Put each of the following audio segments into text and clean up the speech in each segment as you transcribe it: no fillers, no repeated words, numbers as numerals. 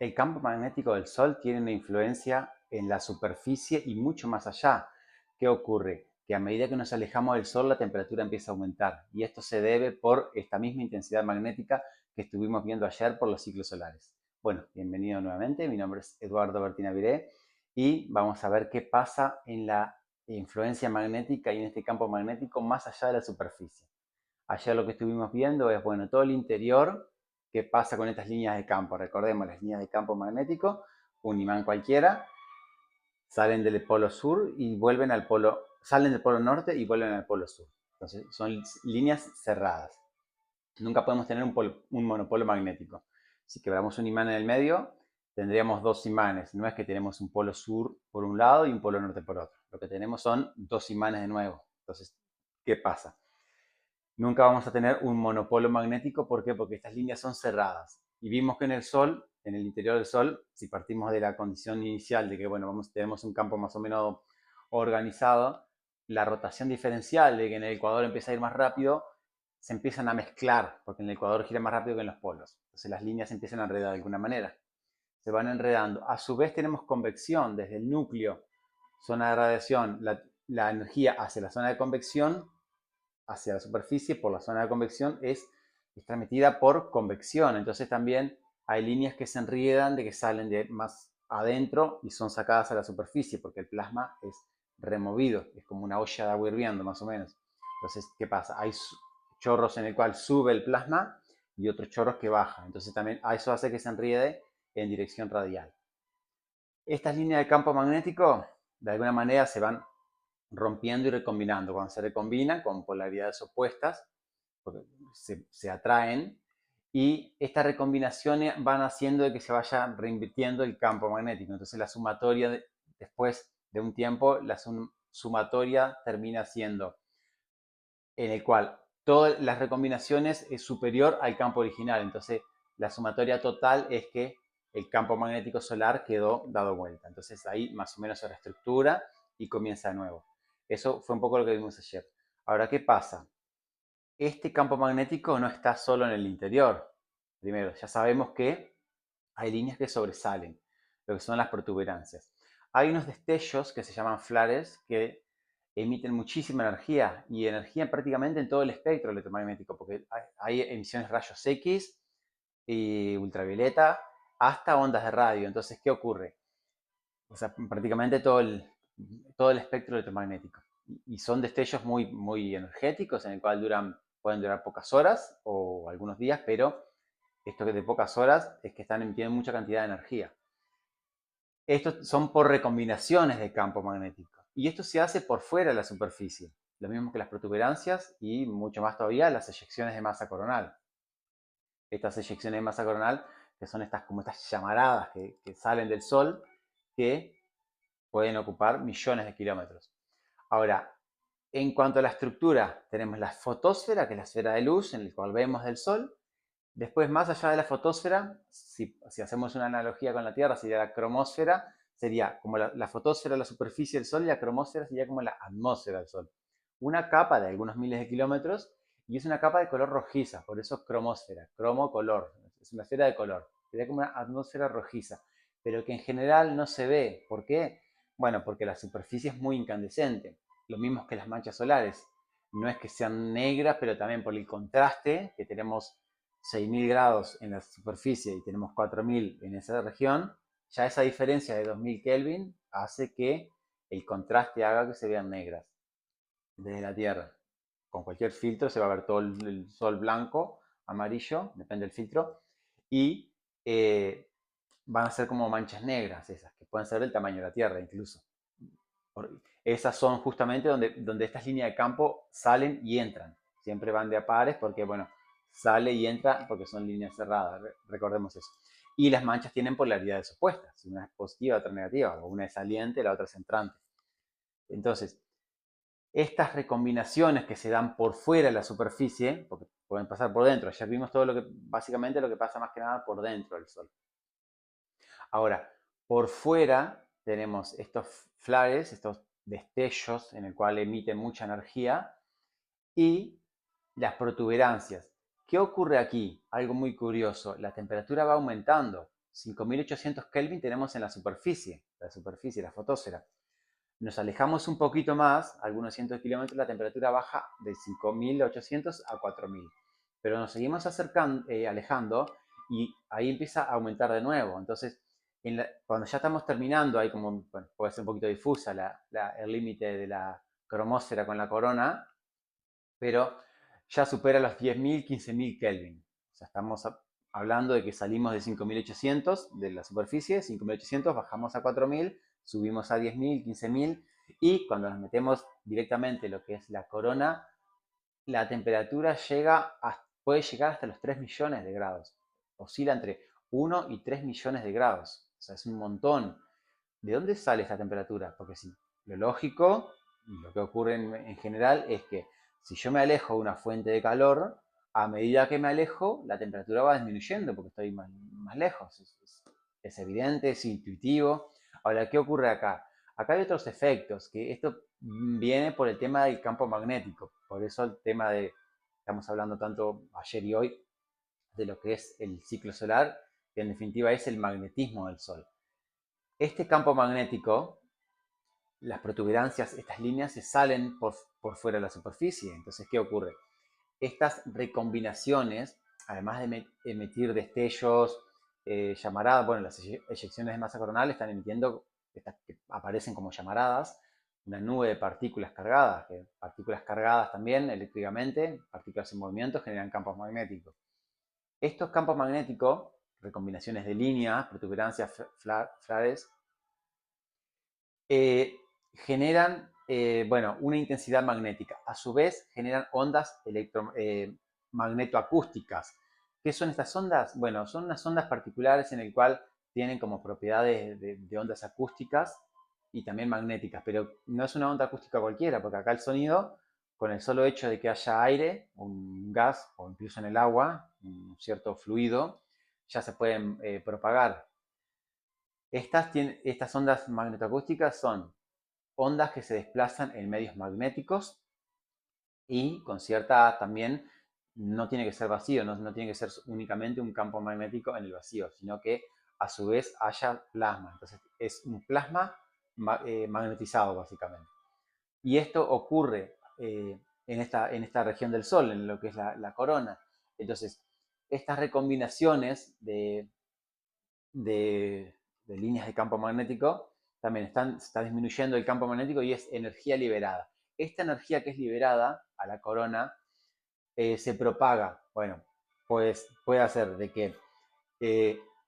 El campo magnético del Sol tiene una influencia en la superficie y mucho más allá. ¿Qué ocurre? Que a medida que nos alejamos del Sol, la temperatura empieza a aumentar. Y esto se debe por esta misma intensidad magnética que estuvimos viendo ayer por los ciclos solares. Bueno, bienvenido nuevamente. Mi nombre es Eduardo Bertinaviré y vamos a ver qué pasa en la influencia magnética y en este campo magnético más allá de la superficie. Ayer lo que estuvimos viendo es, bueno, todo el interior, qué pasa con estas líneas de campo. Recordemos, las líneas de campo magnético, un imán cualquiera, salen del polo sur y vuelven al polo, salen del polo norte y vuelven al polo sur. Entonces, son líneas cerradas. Nunca podemos tener un monopolo magnético. Si quebramos un imán en el medio, tendríamos dos imanes. No es que tenemos un polo sur por un lado y un polo norte por otro. Lo que tenemos son dos imanes de nuevo. Entonces, ¿qué pasa? Nunca vamos a tener un monopolo magnético. ¿Por qué? Porque estas líneas son cerradas. Y vimos que en el Sol, en el interior del Sol, si partimos de la condición inicial de que, bueno, tenemos un campo más o menos organizado, la rotación diferencial de que en el ecuador empieza a ir más rápido, se empiezan a mezclar, porque en el ecuador gira más rápido que en los polos. Entonces las líneas se empiezan a enredar de alguna manera. Se van enredando. A su vez tenemos convección desde el núcleo, zona de radiación, la energía hacia la zona de convección hacia la superficie por la zona de convección es transmitida por convección. Entonces también hay líneas que se enriedan de que salen de más adentro y son sacadas a la superficie porque el plasma es removido. Es como una olla de agua hirviendo más o menos. Entonces, ¿qué pasa? Hay chorros en el cual sube el plasma y otros chorros que bajan. Entonces también eso hace que se enriede en dirección radial. Estas líneas de campo magnético de alguna manera se van rompiendo y recombinando. Cuando se recombinan con polaridades opuestas, porque se atraen, y estas recombinaciones van haciendo de que se vaya reinvirtiendo el campo magnético. Entonces la sumatoria, después de un tiempo, la sumatoria termina siendo en el cual todas las recombinaciones es superior al campo original. Entonces la sumatoria total es que el campo magnético solar quedó dado vuelta. Entonces ahí más o menos se reestructura y comienza de nuevo. Eso fue un poco lo que vimos ayer. Ahora, ¿qué pasa? Este campo magnético no está solo en el interior. Primero, ya sabemos que hay líneas que sobresalen, lo que son las protuberancias. Hay unos destellos que se llaman flares que emiten muchísima energía y energía prácticamente en todo el espectro electromagnético, porque hay emisiones rayos X y ultravioleta hasta ondas de radio. Entonces, ¿qué ocurre? O sea, prácticamente todo el espectro electromagnético. Y son destellos muy, muy energéticos en el cual pueden durar pocas horas o algunos días, pero esto que de pocas horas es que están emitiendo mucha cantidad de energía. Estos son por recombinaciones de campo magnético. Y esto se hace por fuera de la superficie. Lo mismo que las protuberancias y mucho más todavía las eyecciones de masa coronal. Estas eyecciones de masa coronal, que son como estas llamaradas que salen del Sol, que pueden ocupar millones de kilómetros. Ahora, en cuanto a la estructura, tenemos la fotosfera, que es la esfera de luz en la cual vemos del Sol. Después, más allá de la fotosfera, si hacemos una analogía con la Tierra, sería la cromosfera, sería como la fotosfera, la superficie del Sol, y la cromosfera sería como la atmósfera del Sol. Una capa de algunos miles de kilómetros y es una capa de color rojiza, por eso cromosfera, cromo color, es una esfera de color, sería como una atmósfera rojiza, pero que en general no se ve. ¿Por qué? Bueno, porque la superficie es muy incandescente, lo mismo que las manchas solares. No es que sean negras, pero también por el contraste que tenemos 6.000 grados en la superficie y tenemos 4.000 en esa región, ya esa diferencia de 2.000 Kelvin hace que el contraste haga que se vean negras desde la Tierra. Con cualquier filtro se va a ver todo el sol blanco, amarillo, depende del filtro, y van a ser como manchas negras esas, que pueden ser del tamaño de la Tierra incluso. Esas son justamente donde estas líneas de campo salen y entran. Siempre van de a pares porque, bueno, sale y entra porque son líneas cerradas, recordemos eso. Y las manchas tienen polaridades opuestas, una es positiva, otra negativa, o una es saliente, la otra es entrante. Entonces, estas recombinaciones que se dan por fuera de la superficie, porque pueden pasar por dentro, ya vimos todo básicamente lo que pasa más que nada por dentro del Sol. Ahora, por fuera tenemos estos flares, estos destellos en el cual emiten mucha energía y las protuberancias. ¿Qué ocurre aquí? Algo muy curioso, la temperatura va aumentando. 5.800 Kelvin tenemos en la superficie, la fotósfera. Nos alejamos un poquito más, algunos cientos de kilómetros, la temperatura baja de 5.800 a 4.000. Pero nos seguimos alejando y ahí empieza a aumentar de nuevo. Entonces, cuando ya estamos terminando, hay como, bueno, puede ser un poquito difusa el límite de la cromósfera con la corona, pero ya supera los 10.000, 15.000 Kelvin. O sea, estamos hablando de que salimos de 5.800 de la superficie, 5.800, bajamos a 4.000, subimos a 10.000, 15.000, y cuando nos metemos directamente en lo que es la corona, la temperatura puede llegar hasta los 3 millones de grados. Oscila entre 1 y 3 millones de grados. O sea, es un montón. ¿De dónde sale esta temperatura? Porque sí, lo lógico, lo que ocurre en general es que si yo me alejo de una fuente de calor, a medida que me alejo, la temperatura va disminuyendo porque estoy más lejos. Es evidente, es intuitivo. Ahora, ¿qué ocurre acá? Acá hay otros efectos, que esto viene por el tema del campo magnético. Por eso el tema estamos hablando tanto ayer y hoy, de lo que es el ciclo solar, que en definitiva es el magnetismo del Sol. Este campo magnético, las protuberancias, estas líneas se salen por fuera de la superficie. Entonces, ¿qué ocurre? Estas recombinaciones, además de emitir destellos, llamaradas, bueno, las eyecciones de masa coronal están emitiendo, estas que aparecen como llamaradas, una nube de partículas cargadas, que partículas cargadas también eléctricamente, partículas en movimiento, generan campos magnéticos. Estos campos magnéticos, recombinaciones de líneas, protuberancias, flares, generan bueno, una intensidad magnética. A su vez, generan ondas magnetoacústicas. ¿Qué son estas ondas? Bueno, son unas ondas particulares en el cual tienen como propiedades de ondas acústicas y también magnéticas, pero no es una onda acústica cualquiera, porque acá el sonido, con el solo hecho de que haya aire, un gas o incluso en el agua, un cierto fluido, ya se pueden propagar. Estas ondas magnetoacústicas son ondas que se desplazan en medios magnéticos y con cierta también, no tiene que ser vacío, no tiene que ser únicamente un campo magnético en el vacío, sino que a su vez haya plasma. Entonces es un plasma magnetizado básicamente. Y esto ocurre en esta región del Sol, en lo que es la corona. Entonces, estas recombinaciones de líneas de campo magnético también está disminuyendo el campo magnético y es energía liberada. Esta energía que es liberada a la corona se propaga. Bueno, pues puede hacer de que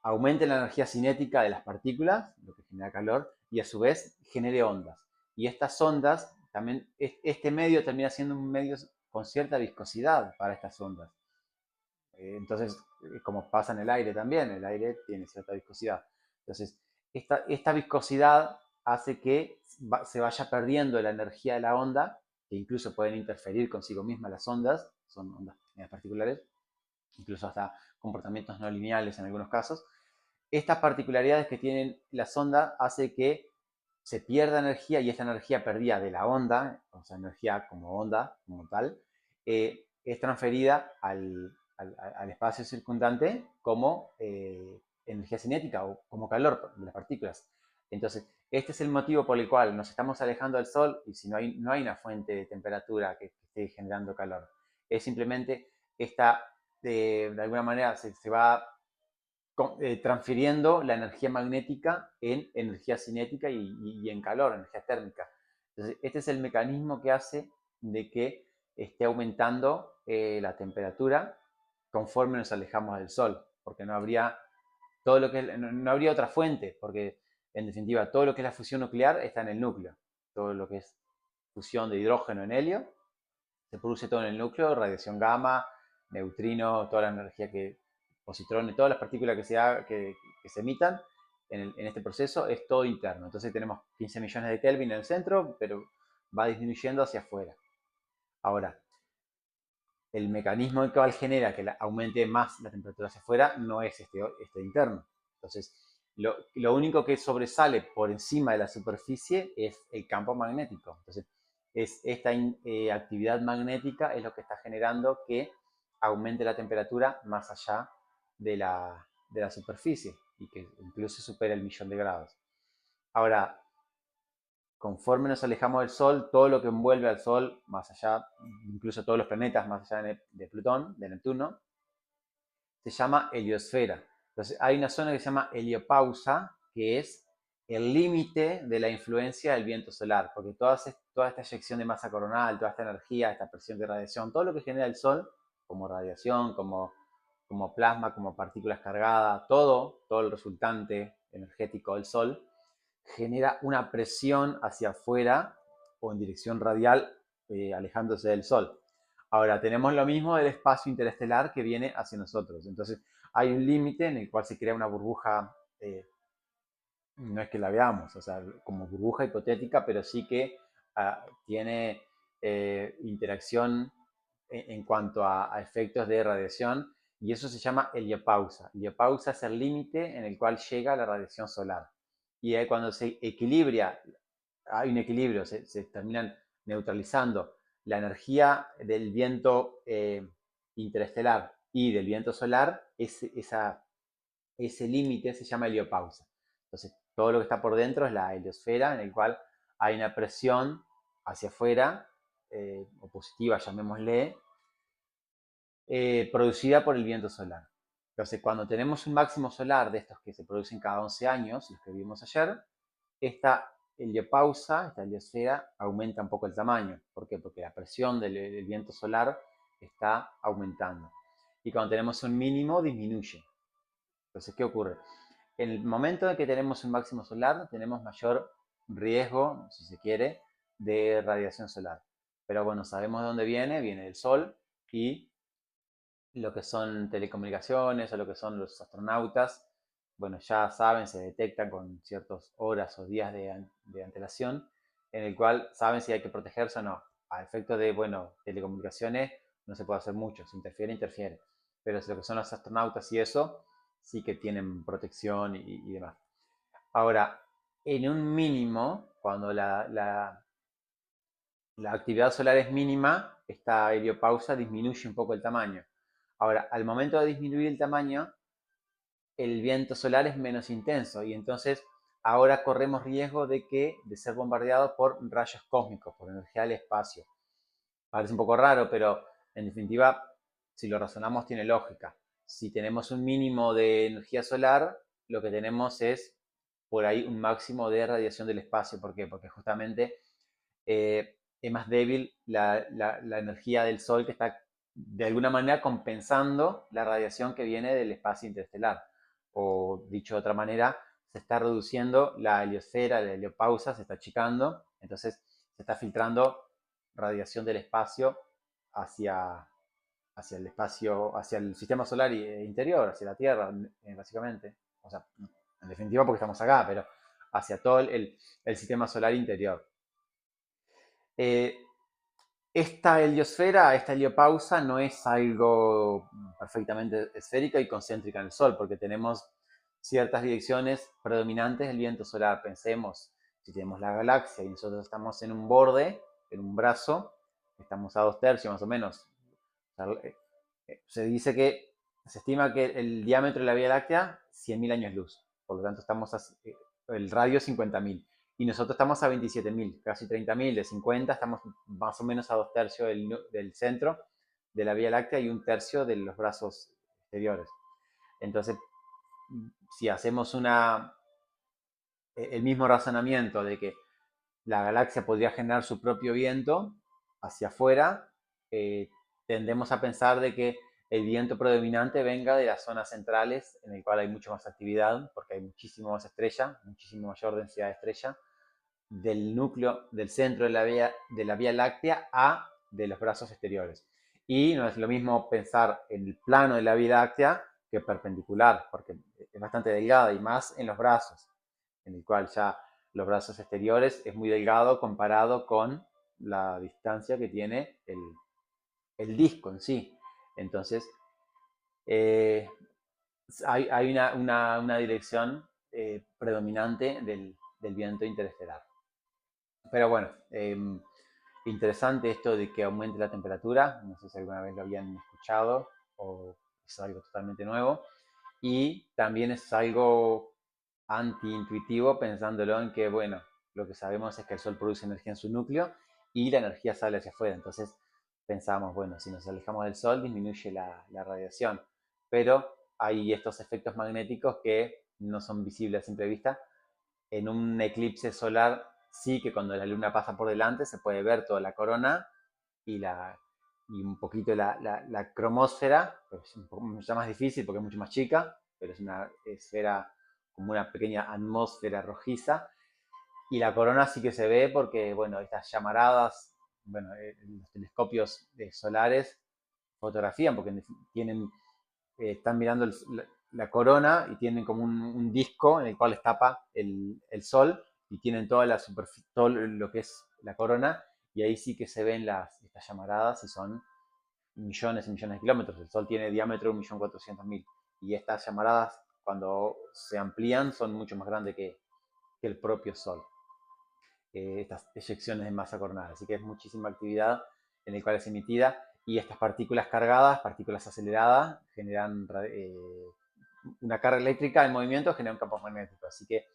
aumente la energía cinética de las partículas, lo que genera calor, y a su vez genere ondas. Y estas ondas, también, este medio termina siendo un medio con cierta viscosidad para estas ondas. Entonces, como pasa en el aire también, el aire tiene cierta viscosidad. Entonces, esta viscosidad hace que se vaya perdiendo la energía de la onda, que incluso pueden interferir consigo mismas las ondas, son ondas particulares, incluso hasta comportamientos no lineales en algunos casos. Estas particularidades que tienen las ondas hace que se pierda energía y esta energía perdida de la onda, o sea, energía como onda, como tal, es transferida al espacio circundante como energía cinética o como calor de las partículas. Entonces, este es el motivo por el cual nos estamos alejando del Sol y si no hay una fuente de temperatura que esté generando calor. Es simplemente de alguna manera se va transfiriendo la energía magnética en energía cinética y en calor, energía térmica. Entonces, este es el mecanismo que hace de que esté aumentando la temperatura conforme nos alejamos del Sol, porque no habría no habría otra fuente, porque en definitiva todo lo que es la fusión nuclear está en el núcleo, todo lo que es fusión de hidrógeno en helio se produce todo en el núcleo, radiación gamma, neutrino, toda la energía positrones, todas las partículas que se emitan en este proceso es todo interno. Entonces tenemos 15 millones de Kelvin en el centro, pero va disminuyendo hacia afuera. Ahora, el mecanismo en que genera que aumente más la temperatura hacia afuera no es este interno. Entonces, lo único que sobresale por encima de la superficie es el campo magnético. Entonces, esta actividad magnética es lo que está generando que aumente la temperatura más allá de la superficie. y que incluso supera el 1.000.000 de grados. Ahora, conforme nos alejamos del Sol, todo lo que envuelve al Sol, más allá, incluso todos los planetas más allá de Plutón, de Neptuno, se llama heliosfera. Entonces hay una zona que se llama heliopausa, que es el límite de la influencia del viento solar, porque toda esta eyección de masa coronal, toda esta energía, esta presión de radiación, todo lo que genera el Sol, como radiación, como plasma, como partículas cargadas, todo el resultante energético del Sol, genera una presión hacia afuera o en dirección radial, alejándose del Sol. Ahora, tenemos lo mismo del espacio interestelar que viene hacia nosotros. Entonces, hay un límite en el cual se crea una burbuja, no es que la veamos, o sea, como burbuja hipotética, pero sí que tiene interacción en cuanto a efectos de radiación, y eso se llama heliopausa. Heliopausa es el límite en el cual llega la radiación solar. Y ahí cuando se equilibra, hay un equilibrio, se terminan neutralizando la energía del viento interestelar y del viento solar, ese límite se llama heliopausa. Entonces, todo lo que está por dentro es la heliosfera, en el cual hay una presión hacia afuera, o positiva, llamémosle, producida por el viento solar. Entonces, cuando tenemos un máximo solar de estos que se producen cada 11 años, los que vimos ayer, esta heliopausa, esta heliosfera, aumenta un poco el tamaño. ¿Por qué? Porque la presión del viento solar está aumentando. Y cuando tenemos un mínimo, disminuye. Entonces, ¿qué ocurre? En el momento en que tenemos un máximo solar, tenemos mayor riesgo, si se quiere, de radiación solar. Pero bueno, sabemos de dónde viene, viene del Sol, y lo que son telecomunicaciones o lo que son los astronautas, bueno, ya saben, se detectan con ciertas horas o días de antelación, en el cual saben si hay que protegerse o no. A efectos de, bueno, telecomunicaciones no se puede hacer mucho, si interfiere, interfiere. Pero si lo que son los astronautas y eso, sí que tienen protección y demás. Ahora, en un mínimo, cuando la actividad solar es mínima, esta heliopausa disminuye un poco el tamaño. Ahora, al momento de disminuir el tamaño, el viento solar es menos intenso y entonces ahora corremos riesgo de ser bombardeados por rayos cósmicos, por energía del espacio. Parece un poco raro, pero en definitiva, si lo razonamos, tiene lógica. Si tenemos un mínimo de energía solar, lo que tenemos es por ahí un máximo de radiación del espacio. ¿Por qué? Porque justamente es más débil la energía del Sol, que está de alguna manera compensando la radiación que viene del espacio interestelar. O dicho de otra manera, se está reduciendo la heliosfera, la heliopausa se está achicando, entonces se está filtrando radiación del espacio hacia el espacio, hacia el sistema solar interior, hacia la Tierra, básicamente. O sea, en definitiva porque estamos acá, pero hacia todo el sistema solar interior. Eh, esta heliosfera, esta heliopausa, no es algo perfectamente esférica y concéntrica en el Sol, porque tenemos ciertas direcciones predominantes del viento solar. Pensemos, si tenemos la galaxia y nosotros estamos en un borde, en un brazo, estamos a 2/3 más o menos. Se dice que se estima que el diámetro de la Vía Láctea, 100.000 años luz. Por lo tanto, el radio 50.000. Y nosotros estamos a 27.000, casi 30.000. De 50 estamos más o menos a 2/3 del centro de la Vía Láctea y 1/3 de los brazos exteriores. Entonces, si hacemos el mismo razonamiento de que la galaxia podría generar su propio viento hacia afuera, tendemos a pensar de que el viento predominante venga de las zonas centrales, en el cual hay mucha más actividad, porque hay muchísimo más estrella, muchísimo mayor densidad de estrella, del núcleo, del centro de la Vía Láctea a de los brazos exteriores. Y no es lo mismo pensar en el plano de la Vía Láctea que perpendicular, porque es bastante delgada y más en los brazos, en el cual ya los brazos exteriores es muy delgado comparado con la distancia que tiene el disco en sí. Entonces, eh, hay una dirección predominante del viento interestelar. Pero bueno, interesante esto de que aumente la temperatura. No sé si alguna vez lo habían escuchado o es algo totalmente nuevo. Y también es algo antiintuitivo pensándolo en que, bueno, lo que sabemos es que el Sol produce energía en su núcleo y la energía sale hacia afuera. Entonces pensamos, bueno, si nos alejamos del Sol disminuye la radiación. Pero hay estos efectos magnéticos que no son visibles a simple vista. En un eclipse solar sí que cuando la luna pasa por delante se puede ver toda la corona y, y un poquito la cromósfera, pero es un poco mucho más difícil porque es mucho más chica, pero es una esfera como una pequeña atmósfera rojiza. Y la corona sí que se ve porque, bueno, estas llamaradas, bueno, los telescopios solares fotografían porque tienen, están mirando la corona y tienen como un disco en el cual les tapa el sol y tienen toda la superficie, todo lo que es la corona y ahí sí que se ven estas llamaradas y son millones y millones de kilómetros. El Sol tiene diámetro de 1.400.000 y estas llamaradas cuando se amplían son mucho más grandes que el propio Sol, estas eyecciones de masa coronal. Así que es muchísima actividad en la cual es emitida y estas partículas cargadas, partículas aceleradas, generan una carga eléctrica en movimiento, genera un campo magnético. Así que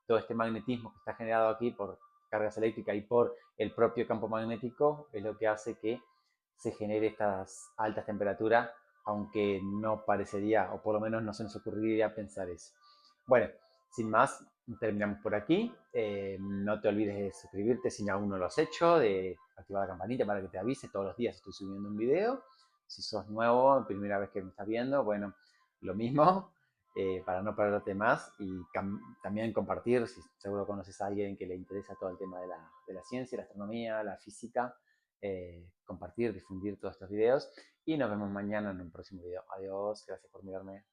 todo este magnetismo que está generado aquí por cargas eléctricas y por el propio campo magnético es lo que hace que se genere estas altas temperaturas, aunque no parecería, o por lo menos no se nos ocurriría pensar eso. Bueno, sin más, terminamos por aquí. No te olvides de suscribirte si aún no lo has hecho, de activar la campanita para que te avise. Todos los días estoy subiendo un video. Si sos nuevo, primera vez que me estás viendo, bueno, lo mismo, para no perderte más y también compartir, si seguro conoces a alguien que le interesa todo el tema de la ciencia, la astronomía, la física, compartir, difundir todos estos videos y nos vemos mañana en un próximo video. Adiós, gracias por mirarme.